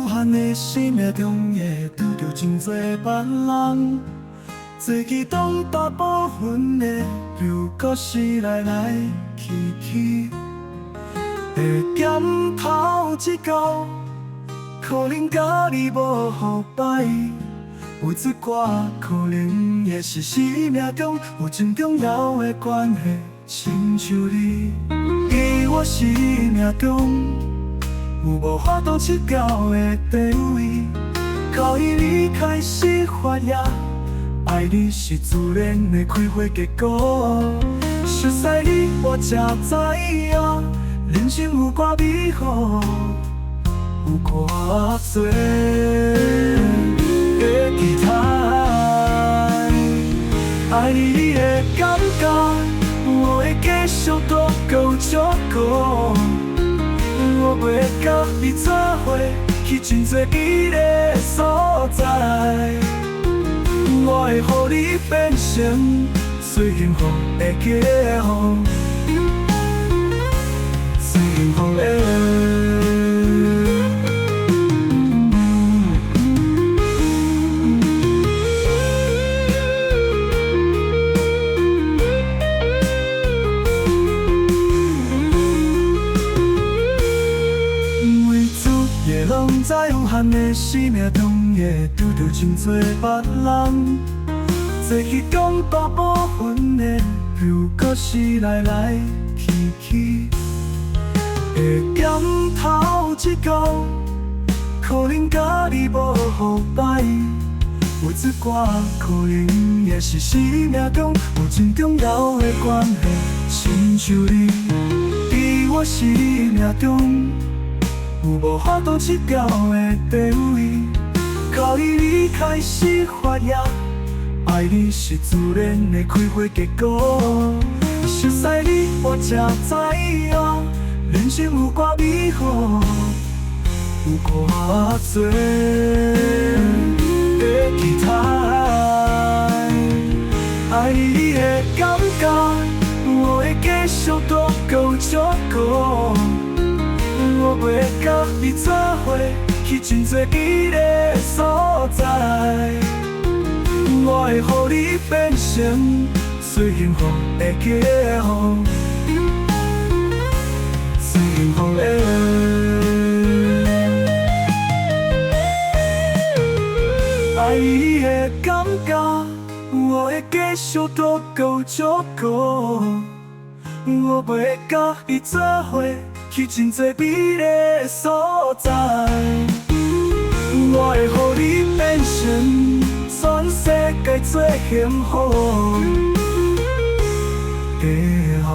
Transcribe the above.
有限的生命中，会拄着真多别人，做其中大部分的流故事来去，会检讨一到，可能家己无好摆。有一寡可能也是生命中有真重要的关系，亲像你，在我生命中有无法度切掉的地位。到伊离开时发现，爱你是自然的开花结果。熟悉你，我才知影，人生有偌美好，有偌多。期待爱你的感觉，我会继续多够照顾。我袂甲你做伙去真多美丽所在，我会予你变成最幸福的家伙，最幸福的。拢知有限的生命中，会拄着真多别人，做其中大部分的流故事来去，会检讨一到，可能家己无好摆。有一寡可能也是生命中有真重要的关系，亲像你，在我生命中。有无法度切掉的地位，到伊离开时发现，爱你是自然的开花结果。熟悉你，我才知影，人生有偌美好，有偌多的期待。爱你的感觉，我会继续多够照顾。我袂甲你做伙去真多美丽所在，我会予你变成最幸福的家伙，最幸福的。爱你的感觉，我会继续多够照顾。我袂甲你做伙去真多美丽所在，我会予你变成全世界最幸福的家伙。